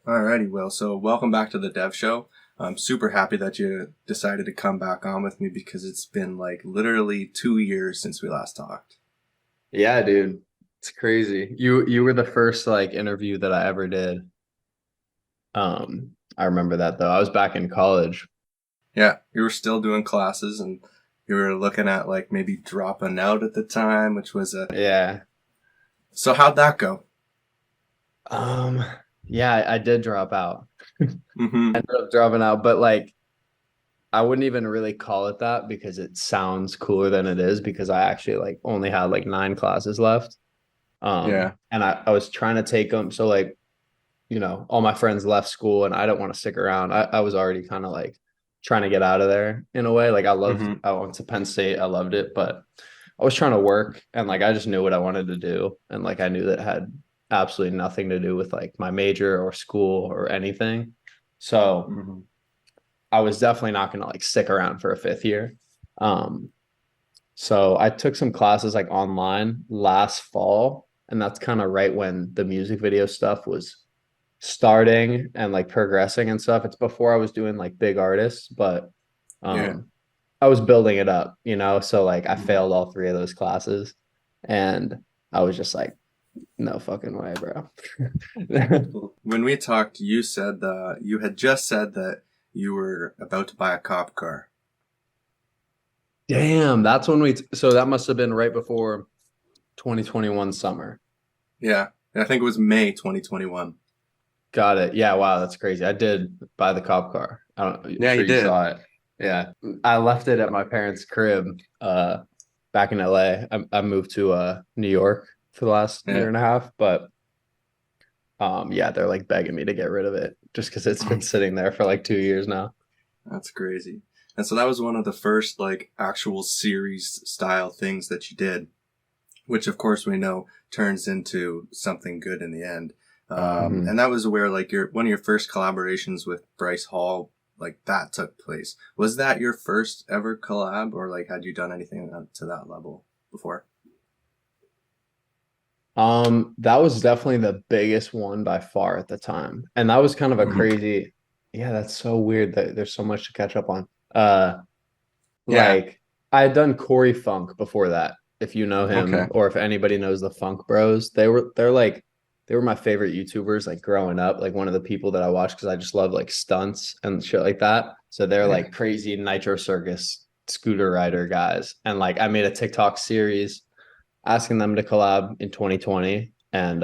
Alrighty, Will. So welcome back to the Dev Show. I'm super happy that you decided to come back on with me because it's been like literally 2 years since we last talked. Yeah, dude. It's crazy. You were the first like interview that I ever did. I remember that though. I was back in college. Yeah, you were still doing classes and you were looking at like maybe dropping out at the time, which was a... Yeah. So how'd that go? Um, yeah, I did drop out. Mm-hmm. Ended up dropping out, but like I wouldn't even really call it that because it sounds cooler than it is because I actually like only had like 9 classes left. Yeah. And I was trying to take them. So like, all my friends left school and I don't want to stick around. I was already kind of like trying to get out of there in a way. Like Mm-hmm. I went to Penn State. I loved it, but I was trying to work and like I just knew what I wanted to do. And like I knew that had absolutely nothing to do with like my major or school or anything. So Mm-hmm. I was definitely not gonna like stick around for a fifth year. Um, so I took some classes like online last fall, and that's kind of right when the music video stuff was starting and like progressing and stuff. It's before I was doing like big artists, but Yeah. um I was building it up. So like I Mm-hmm. failed all three of those classes and I was just like, no fucking way, bro. When we talked, you had just said that you were about to buy a cop car. Damn, that's when so that must have been right before 2021 summer. Yeah. And I think it was May 2021. Got it. Yeah, wow, that's crazy. I did buy the cop car. I'm Yeah, you sure you did. saw it. Yeah. I left it at my parents' crib back in LA. I moved to New York for the last year Yeah. and a half, but yeah, they're like begging me to get rid of it just because it's been sitting there for like 2 years now. That's crazy. And so that was one of the first like actual series style things that you did, which of course we know turns into something good in the end. Hmm. And that was where like one of your first collaborations with Bryce Hall, like that took place. Was that your first ever collab, or like had you done anything to that level before? That was definitely the biggest one by far at the time. And that was kind of a Mhm. crazy, yeah, that's so weird that there's so much to catch up on. Uh Yeah. Like I had done Corey Funk before that, if you know Okay. him or if anybody knows the Funk Bros. They were my favorite YouTubers like growing up, like one of the people that I watched because I just love like stunts and shit like that. So they're Yeah. like crazy Nitro Circus scooter rider guys. And like I made a TikTok series asking them to collab in 2020 and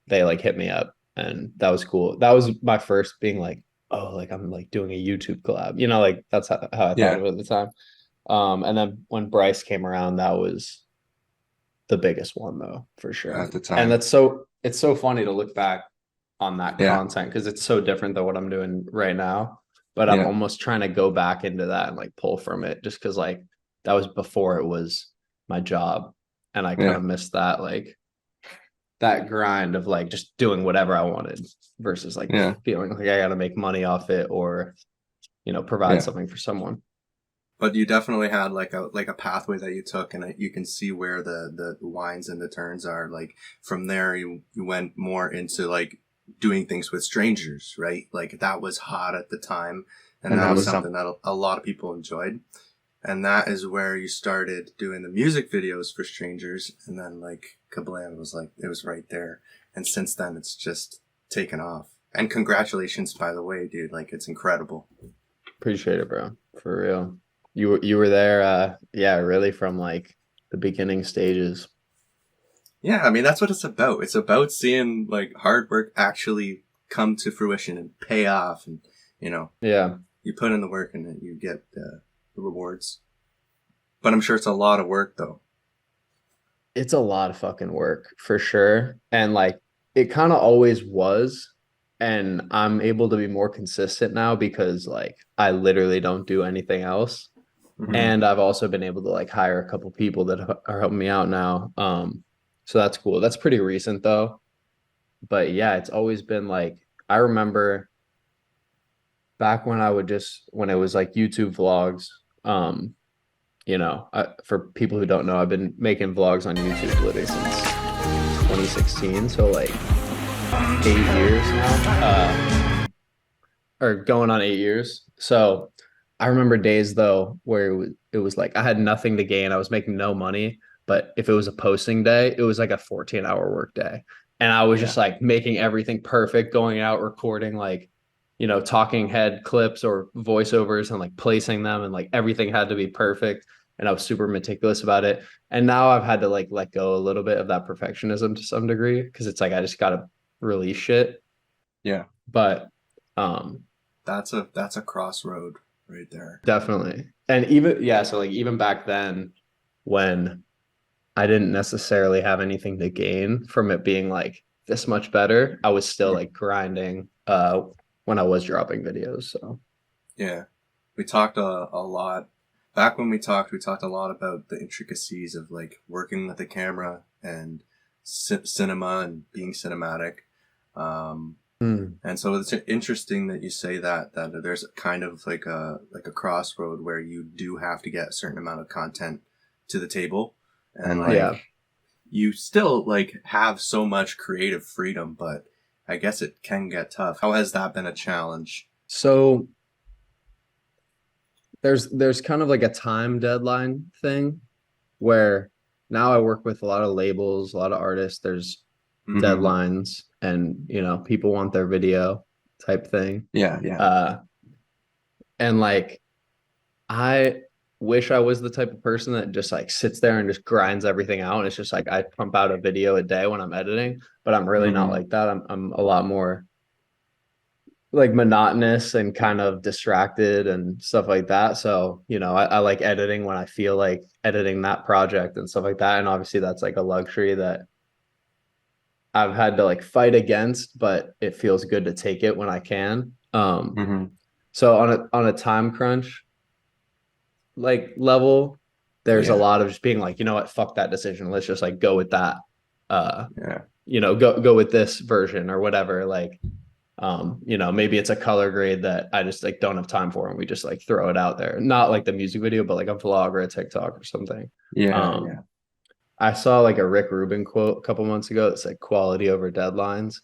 they like hit me up and that was cool. That was my first being like, oh, like I'm like doing a YouTube collab. Like that's how I thought Yeah. of it at the time. And then when Bryce came around, that was the biggest one though, for At sure. the And time. it's so funny to look back on that Yeah. content because it's so different than what I'm doing right now. But I'm Yeah. almost trying to go back into that and like pull from it just because like that was before it was my job. And I kind Yeah. of missed that like that grind of like just doing whatever I wanted versus like Yeah. feeling like I gotta make money off it or provide Yeah. something for someone. But you definitely had like a pathway that you took, and you can see where the winds and the turns are. Like from there, you went more into like doing things with strangers, right? Like that was hot at the time, and And that that was was something that a lot of people enjoyed. And that is where you started doing the music videos for strangers, and then like Kablam was like it was right there. And since then, it's just taken off. And congratulations, by the way, dude! Like it's incredible. Appreciate it, bro. For real. You were there, yeah, really from like the beginning stages. Yeah, I mean that's what it's about. It's about seeing like hard work actually come to fruition and pay off, and you know Yeah. you put in the work and then you get the rewards. But I'm sure it's a lot of work though. It's a lot of fucking work for sure. And like it kind of always was. And I'm able to be more consistent now because like I literally don't do anything else. Hmm. And I've also been able to like hire a couple people that are helping me out now. So that's cool. That's pretty recent though. But yeah, it's always been like I remember back when I would just when it was like YouTube vlogs. For people who don't know, I've been making vlogs on YouTube literally since 2016, so like 8 years now. or going on 8 years. So I remember days though where it was like I had nothing to gain. I was making no money, but if it was a posting day, it was like a 14-hour work day. And I was Yeah. just like making everything perfect, going out, recording like, talking head clips or voiceovers and like placing them and like everything had to be perfect. And I was super meticulous about it. And now I've had to like let go a little bit of that perfectionism to some degree because it's like I just gotta release shit. Yeah. But um That's a crossroad right there. definitely. And even yeah, so like even back then when I didn't necessarily have anything to gain from it being like this much better, I was still Mhm. like grinding when I was dropping videos. So Yeah. We talked a lot. Back when we talked a lot about the intricacies of like working with the camera and cinema and being cinematic. Um, mm, and so it's interesting that you say that there's kind of like a crossroad where you do have to get a certain amount of content to the table, and yeah. like you still like have so much creative freedom, but I guess it can get tough. How has that been a challenge? So there's kind of like a time deadline thing where now I work with a lot of labels, a lot of artists. There's Mm-hmm. deadlines and people want their video type thing. Yeah, yeah. Uh and like I wish I was the type of person that just like sits there and just grinds everything out. And it's just like I pump out a video a day when I'm editing, but I'm really not Mm-hmm. like that. I'm a lot more like monotonous and kind of distracted and stuff like that. So, I like editing when I feel like editing that project and stuff like that. And obviously that's like a luxury that I've had to like fight against, but it feels good to take it when I can. Mm-hmm. So on a time crunch like level, there's a Yeah, lot of just being like, you know what, fuck that decision. Let's just like go with that. Uh, yeah. go with this version or whatever. Like, maybe it's a color grade that I just like don't have time for and we just like throw it out there. Not like the music video, but like a vlog or a TikTok or something. Yeah, Um, yeah. I saw like a Rick Rubin quote a couple months ago that's like quality over deadlines.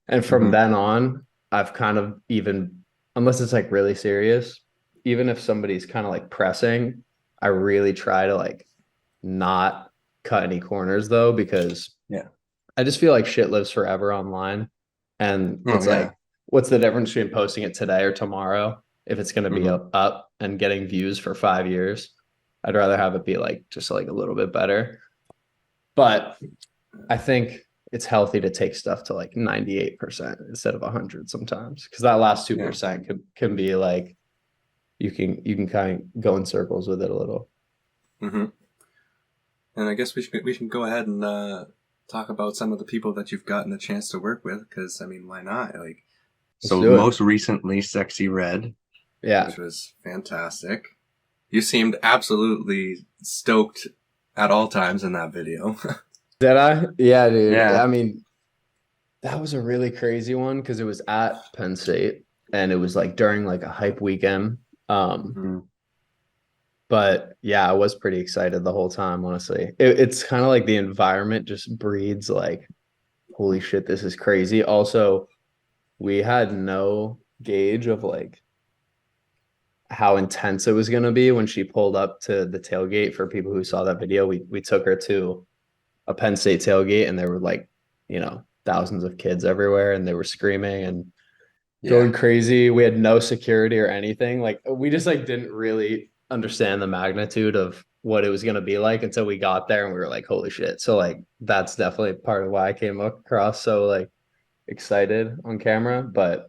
And from Mm-hmm. then on, I've kind of even, unless it's like really serious, even if somebody's kind of like pressing, I really try to like not cut any corners though, because Yeah. I just feel like shit lives forever online. And Oh it's yeah. like, what's the difference between posting it today or tomorrow if it's going to be Mm-hmm. up and getting views for 5 years? I'd rather have it be like just like a little bit better. But I think it's healthy to take stuff to like 98% instead of 100 sometimes because that last Yeah. 2% can be like you can kind of go in circles with it a little. Mm-hmm. And I guess we should go ahead and talk about some of the people that you've gotten the chance to work with, because I mean, why not? Like, Let's so do it. most recently, Sexy Red, Yeah. which was fantastic. You seemed absolutely stoked at all times in that video. Did I? Yeah, dude. Yeah. I mean, that was a really crazy one because it was at Penn State and it was like during like a hype weekend. Um, Mm-hmm. but yeah, I was pretty excited the whole time, honestly. It's kind of like the environment just breeds like, holy shit, this is crazy. Also, we had no gauge of like how intense it was going to be when she pulled up to the tailgate. For people who saw that video, we took her to a Penn State tailgate and there were like, thousands of kids everywhere and they were screaming and Yeah. going crazy. We had no security or anything. Like we just like didn't really understand the magnitude of what it was going to be like until we got there and we were like, holy shit. So like that's definitely part of why I came across so like excited on camera. But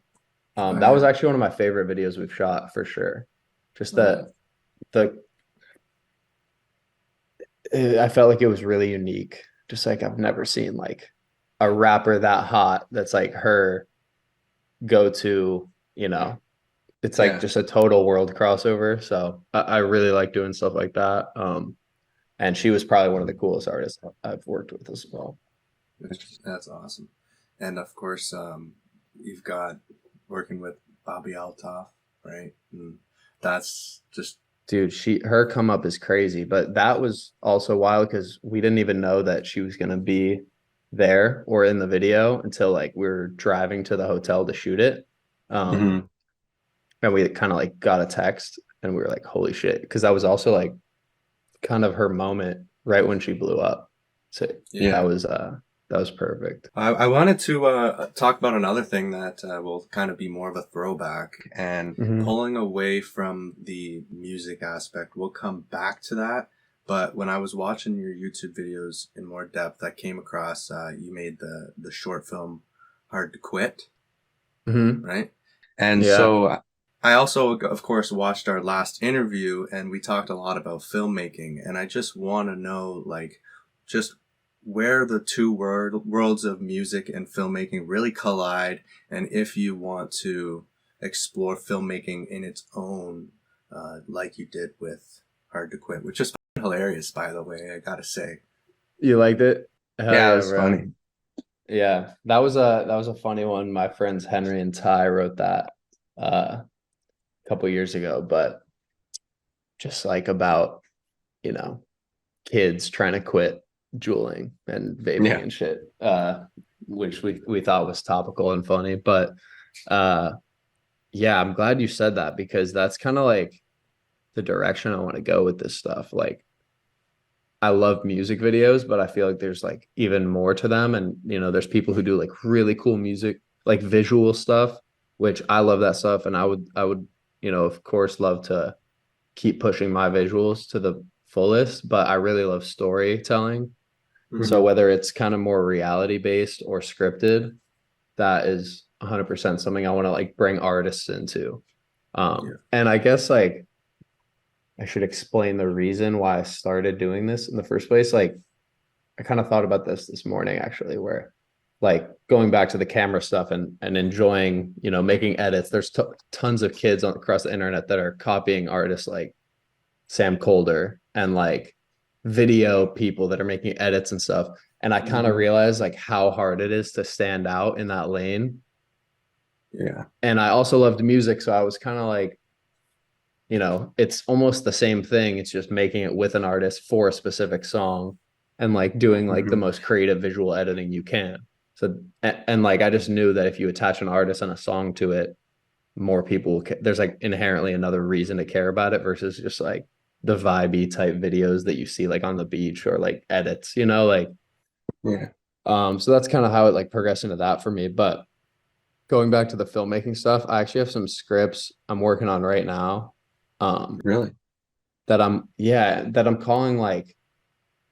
Oh that was yeah. actually one of my favorite videos we've shot for sure. Just Oh yeah. that the I felt like it was really unique. Just like I've never seen like a rapper that hot that's like her go to, it's like Yeah. just a total world crossover. So I really like doing stuff like that. And she was probably one of the coolest artists I've worked with as well. That's awesome. And of course, you've got working with Bobbi Althoff, right? And that's just Dude, her come up is crazy, but that was also wild because we didn't even know that she was gonna be there or in the video until like we were driving to the hotel to shoot it. Um, Mhm. and we kind of like got a text and we were like, holy shit. Because that was also like kind of her moment right when she blew up. So Yeah. that was perfect. I wanted to talk about another thing that will kind of be more of a throwback, and pulling away from the music aspect. We'll come back to that. But when I was watching your YouTube videos in more depth, I came across you made the short film Hard to Quit, right? And Yeah. so I also, of course, watched our last interview, and we talked a lot about filmmaking. And I just want to know, like, just where the two worlds of music and filmmaking really collide, and if you want to explore filmmaking in its own, like you did with Hard to Quit, which is hilarious, by the way, I gotta say. You liked it? Hell Yeah, it yeah, was bro. funny. Yeah, that was a funny one. My friends Henry and Ty wrote that a couple years ago, but just like about, you know, kids trying to quit juuling and vaping Yeah. and shit. Which we thought was topical and funny. But uh yeah, I'm glad you said that because that's kind of like the direction I want to go with this stuff. Like I love music videos, but I feel like there's like even more to them. And, you know, there's people who do like really cool music, like visual stuff, which I love that stuff. And I would, you know, of course, love to keep pushing my visuals to the fullest, but I really love storytelling. So whether it's kind of more reality based or scripted, that is 100% something I want to like bring artists into. And I guess like I should explain the reason why I started doing this in the first place. Like I kind of thought about this morning actually, where like going back to the camera stuff and enjoying, you know, making edits. There's tons of kids across the internet that are copying artists like Sam Colder and like video people that are making edits and stuff. And I kind of realized like how hard it is to stand out in that lane. Yeah. And I also loved music, so I was kind of like, you know, it's almost the same thing. It's just making it with an artist for a specific song and like doing like the most creative visual editing you can. So, and like I just knew that if you attach an artist and a song to it, more people, there's like inherently another reason to care about it versus just like the vibey type videos that you see like on the beach or like edits, you know, like, Yeah. so that's kind of how it like progressed into that for me. But going back to the filmmaking stuff, I actually have some scripts I'm working on right now. Really? That I'm calling like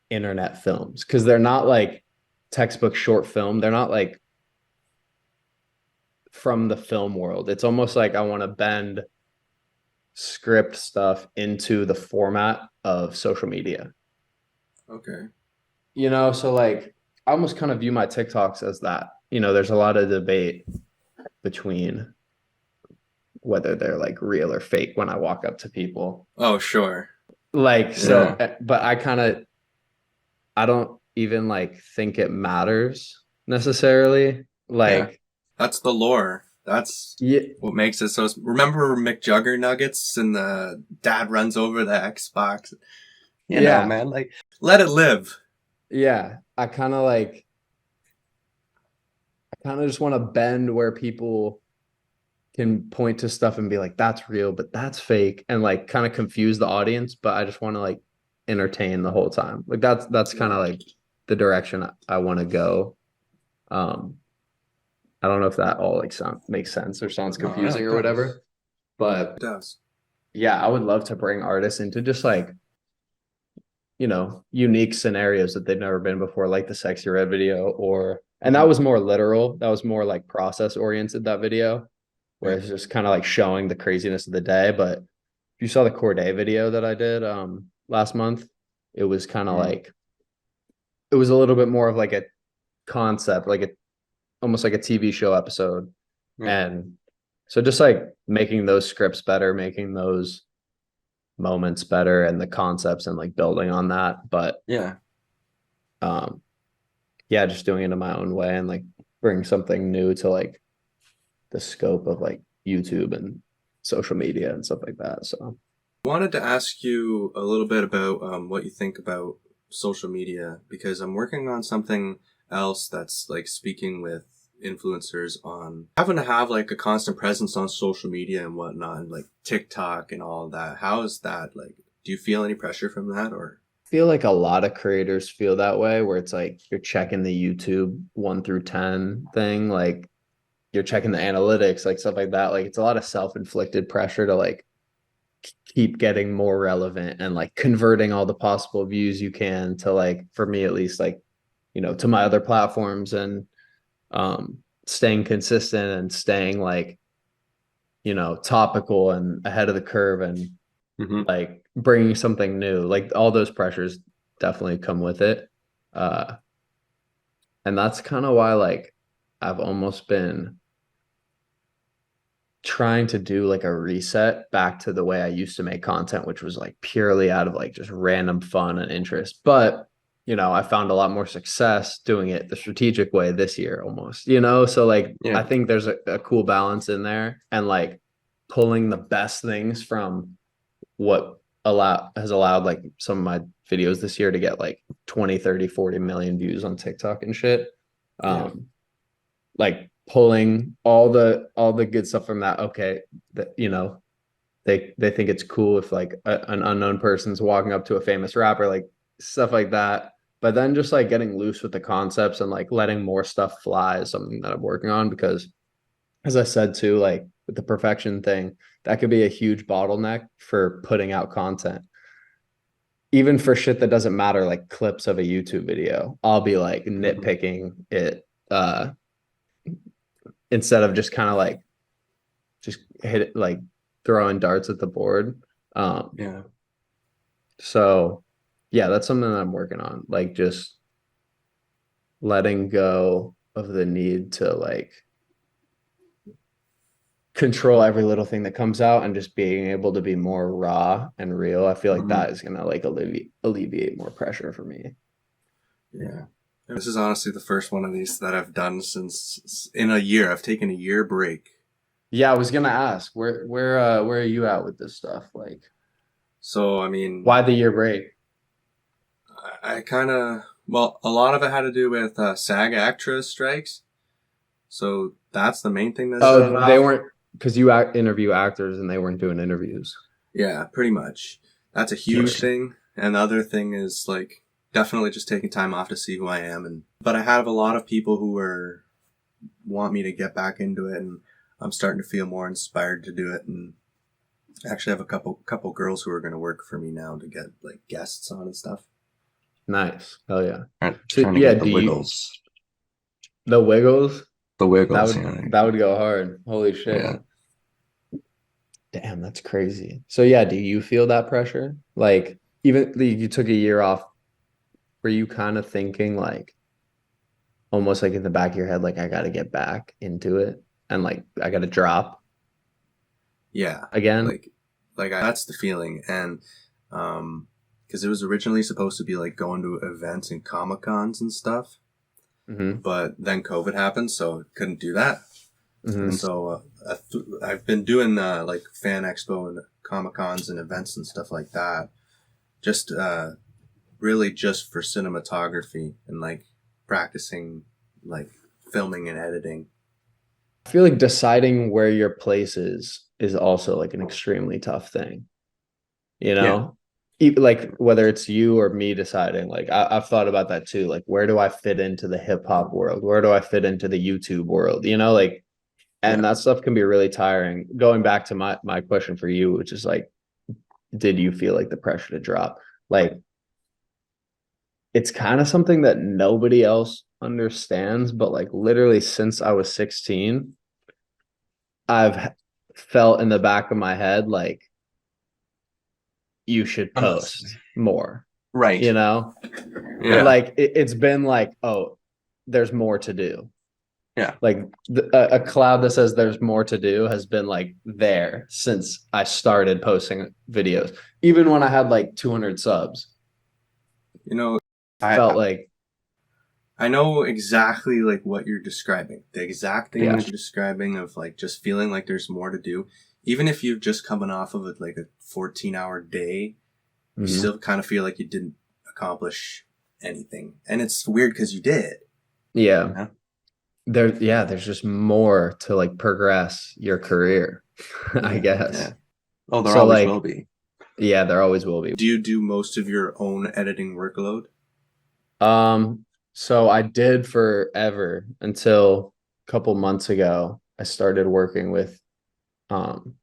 internet films because they're not like textbook short film. They're not like from the film world. It's almost like I want to bend script stuff into the format of social media. Okay. You know, so like I almost kind of view my TikToks as that. You know, there's a lot of debate between whether they're like real or fake when I walk up to people. Oh, sure. Like, so, Yeah. but I don't even like think it matters necessarily. Yeah. Like, That's the lore. That's yeah, what makes it so. Remember McJugger Nuggets and the dad runs over the Xbox? You know, yeah, man, like, let it live. yeah. I kind of just want to bend where people can point to stuff and be like, that's real, but that's fake, and like kind of confuse the audience. But I just want to like entertain the whole time. Like that's kind of like the direction I want to go. Um, I don't know if that all like makes sense or sounds No, confusing it or does. whatever, but It does. yeah, I would love to bring artists into just like, you know, unique scenarios that they've never been before, like the Sexy Red video, and that was more literal. That was more like process oriented, that video, where it's just kind of like showing the craziness of the day. But if you saw the Corday video that I did last month, it was kind of like, it was a little bit more of like a concept, like a almost like a TV show episode. Yeah. And so just like making those scripts better, making those moments better and the concepts and like building on that. But Yeah. um yeah, just doing it in my own way and like bring something new to like the scope of like YouTube and social media and stuff like that. So I wanted to ask you a little bit about what you think about social media, because I'm working on something else that's like speaking with influencers on having to have like a constant presence on social media and whatnot, and like TikTok and all of that. How is that? Like, do you feel any pressure from that, or? Feel like a lot of creators feel that way, where it's like you're checking the YouTube 1 through 10 thing, like you're checking the analytics, like stuff like that. Like it's a lot of self-inflicted pressure to like keep getting more relevant and like converting all the possible views you can to, like, for me at least, like, to my other platforms, and staying consistent and staying like, topical and ahead of the curve, and like bringing something new. Like all those pressures definitely come with it. Uh, and that's kind of why, like, I've almost been trying to do like a reset back to the way I used to make content, which was like purely out of like just random fun and interest. But, I found a lot more success doing it the strategic way this year almost, so like, I think there's a cool balance in there, and like pulling the best things from what has allowed like some of my videos this year to get like 20, 30, 40 million views on TikTok and shit. Like pulling all the good stuff from that. Okay, that they think it's cool if like an unknown person's walking up to a famous rapper, like stuff like that. But then just like getting loose with the concepts and like letting more stuff fly is something that I'm working on, because as I said too, like with the perfection thing, that could be a huge bottleneck for putting out content. Even for shit that doesn't matter, like clips of a YouTube video, I'll be like nitpicking it instead of just kind of like just hit it, like throwing darts at the board. So yeah, that's something that I'm working on. Like just letting go of the need to like control every little thing that comes out, and just being able to be more raw and real. I feel like that is going to like alleviate more pressure for me. Yeah. This is honestly the first one of these that I've done since in a year. I've taken a year break. Yeah, I was going to ask where are you at with this stuff? Like, so, I mean, why the year break? I kind of, well, a lot of it had to do with SAG actress strikes. So that's the main thing. They weren't, because you interview actors and they weren't doing interviews. Yeah, pretty much. That's a huge thing. And the other thing is like definitely just taking time off to see who I am. But I have a lot of people who want me to get back into it, and I'm starting to feel more inspired to do it. And I actually have a couple girls who are going to work for me now to get like guests on and stuff. Nice. Hell yeah. Trying to get the Wiggles. The Wiggles? The Wiggles. That would go hard. Holy shit. Yeah. Damn, that's crazy. So yeah, do you feel that pressure? Like, even you took a year off, were you kind of thinking like almost like in the back of your head, like I got to get back into it and like I got to drop? Yeah. Again? Like that's the feeling. And because it was originally supposed to be like going to events and Comic-Cons and stuff. But then COVID happened, so couldn't do that. And so I've been doing like Fan Expo and Comic-Cons and events and stuff like that. Just really just for cinematography and like practicing like filming and editing. I feel like deciding where your place is also like an extremely tough thing. Like whether it's you or me deciding, like I've thought about that too. Like, where do I fit into the hip hop world? Where do I fit into the YouTube world? Like, and that stuff can be really tiring. Going back to my question for you, which is like, did you feel like the pressure to drop? Like, it's kind of something that nobody else understands, but like literally since I was 16, I've felt in the back of my head like, you should post more, right? Like it's been like, oh, there's more to do. Like a cloud that says there's more to do has been like there since I started posting videos, even when I had like 200 subs. I felt like I know exactly like what you're describing, the exact thing that you're describing of like just feeling like there's more to do. Even if you've just coming off of like a 14-hour day, you still kind of feel like you didn't accomplish anything. And it's weird because you did. Yeah. there's just more to like progress your career, I Yeah. guess. Yeah. Oh, there So always like, will be. yeah, there always will be. Do you do most of your own editing workload? So I did forever until a couple months ago. I started working with um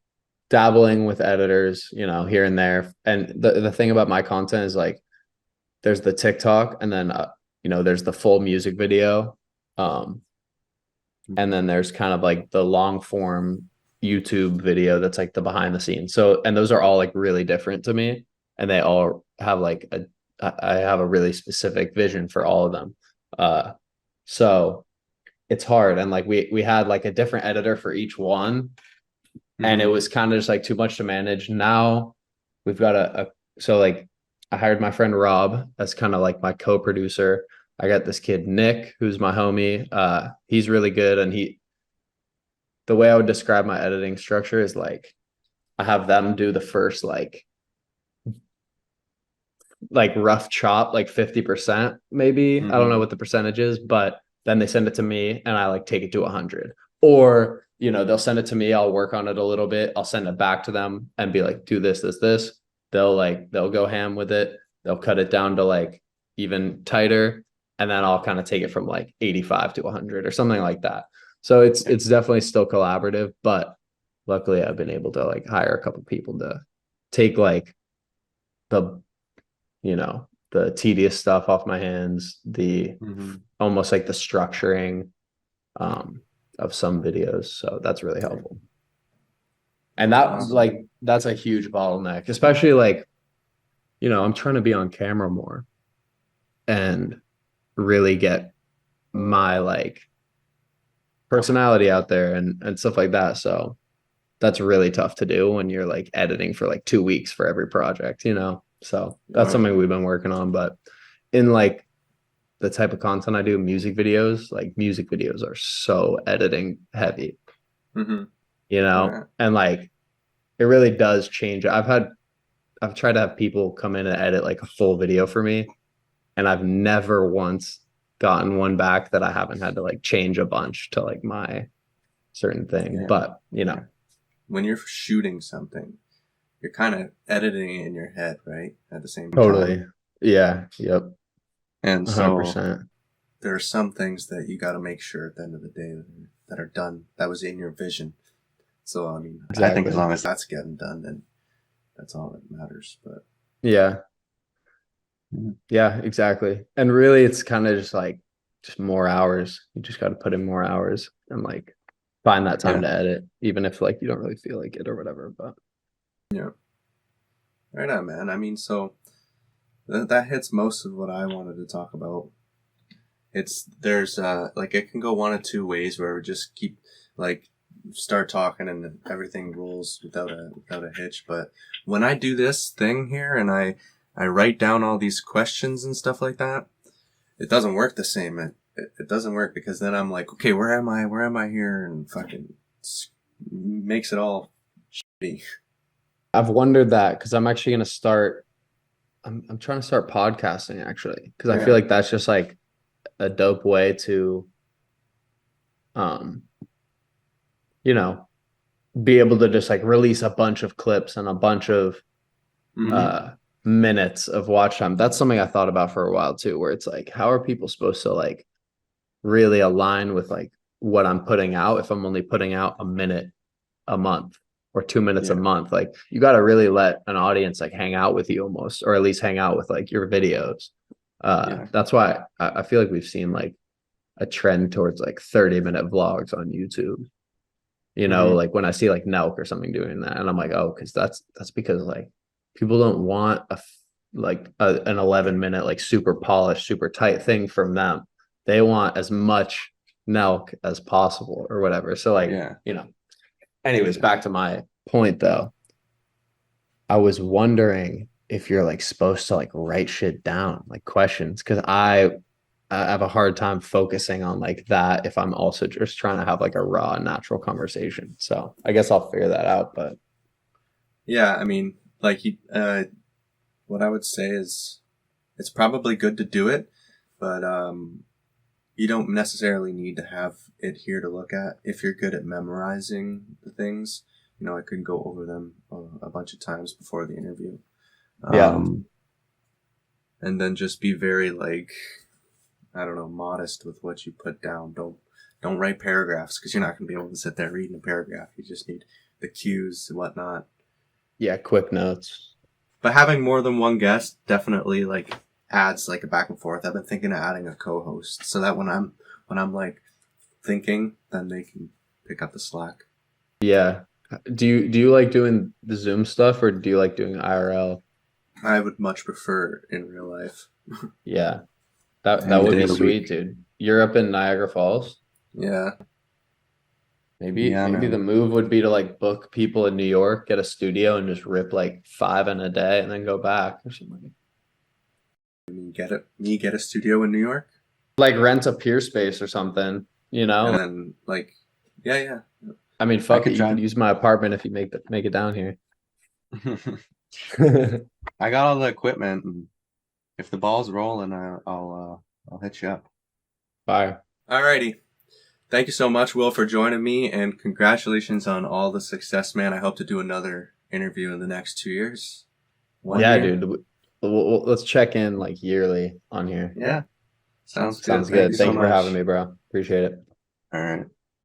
dabbling with editors, here and there. And the thing about my content is like there's the TikTok and then there's the full music video. Um and then there's kind of like the long form YouTube video that's like the behind the scenes. So, and those are all like really different to me, and they all have like I have a really specific vision for all of them. So it's hard, and like we had like a different editor for each one, and it Mhm. was kind of just like too much to manage. Now we've got so like I hired my friend Rob as kind of like my co-producer. I got this kid Nick, who's my homie. He's really good, and the way I would describe my editing structure is like I have them do the first like rough chop, like 50% maybe. I don't know Mhm. what the percentage is, but then they send it to me and I like take it to 100. Or, they'll send it to me, I'll work on it a little bit, I'll send it back to them and be like, do this. They'll go ham with it. They'll cut it down to like even tighter, and then I'll kind of take it from like 85 to 100 or something like that. So it's definitely still collaborative, but luckily I've been able to like hire a couple people to take like the the tedious stuff off my hands, the Mhm. almost like the structuring um of some videos. So that's really helpful. And That's that awesome. like that's a huge bottleneck, especially like, I'm trying to be on camera more and really get my like personality out there and stuff like that. So that's really tough to do when you're like editing for like 2 weeks for every project. So that's Right. something we've been working on. But in like the type of content I do, like music videos are so editing heavy, Mm-hmm. Right. and like it really does change. I've tried to have people come in and edit like a full video for me, and I've never once gotten one back that I haven't had to like change a bunch to like my certain thing. Yeah. But Yeah. When you're shooting something, you're kind of editing it in your head, right? At the same totally, time. yeah, yep, And so 100%. There are some things that you got to make sure at the end of the day that are done. That was in your vision. So, I mean, I think as Exactly. long as that's getting done, then that's all that matters. But Yeah, Mhm. yeah, exactly. And really, it's kind of just like just more hours. You just got to put in more hours and like find that time Yeah. to edit, even if like you don't really feel like it or whatever. But yeah, right on, man. I mean, so that hits most of what I wanted to talk about. There's like it can go one of two ways where we just keep like start talking and everything rolls without a hitch. But when I do this thing here and I write down all these questions and stuff like that, it doesn't work the same. It doesn't work because then I'm like, okay, where am I? Where am I here? And fucking makes it all shitty. I've wondered that because I'm actually gonna start. I'm trying to start podcasting actually because I feel Yeah. like that's just like a dope way to um you know be able to just like release a bunch of clips and a bunch of Mm-hmm. uh minutes of watch time. That's something I thought about for a while too, where it's like, how are people supposed to like really align with like what I'm putting out if I'm only putting out a minute a month or 2 minutes a Yeah. month? Like you got to really let an audience like hang out with you almost, or at least hang out with like your videos. Yeah. That's why I feel like we've seen like a trend towards like 30-minute vlogs on YouTube. Mhm. Like when I see like Nelk or something doing that, and I'm like, oh, because that's because like people don't want an 11-minute like super polished, super tight thing from them. They want as much Nelk as possible or whatever. So like, Yeah. anyways, back to my point though. I was wondering if you're like supposed to like write shit down, like questions, because I have a hard time focusing on like that if I'm also just trying to have like a raw, natural conversation. So I guess I'll figure that out. But Yeah. I mean, like what I would say is it's probably good to do it, but you don't necessarily need to have it here to look at. If you're good at memorizing the things, you know, I could go over them a bunch of times before the interview. Yeah. And then just be very like, I don't know, modest with what you put down. Don't write paragraphs because you're not going to be able to sit there reading a paragraph. You just need the cues and whatnot. Yeah, quick notes. But having more than one guest definitely like adds like a back and forth. I've been thinking of adding a co-host so that when I'm like thinking, then they can pick up the slack. Yeah. Do you like doing the Zoom stuff or do you like doing IRL? I would much prefer in real life. Yeah. That And would day be of the sweet, week. dude. You're up in Niagara Falls. Yeah. Maybe Yeah, maybe man. the move would be to like book people in New York, get a studio, and just rip like 5 in a day, and then go back or something. Get a studio in New York, Like rent a peer space or something, you know? and then like, yeah. I mean, fuck could it. You try. could use my apartment if you make it down here. I got all the equipment, and if the ball's rolling, I'll hit you up. Fire. Alrighty. Thank you so much, Will, for joining me, and congratulations on all the success, man. I hope to do another interview in the next 2 years. Yeah, Year. dude. Let's check in like yearly on here. Yeah. Sounds Sounds good. good. you Thank so you for much. having me, bro. Appreciate it. All right.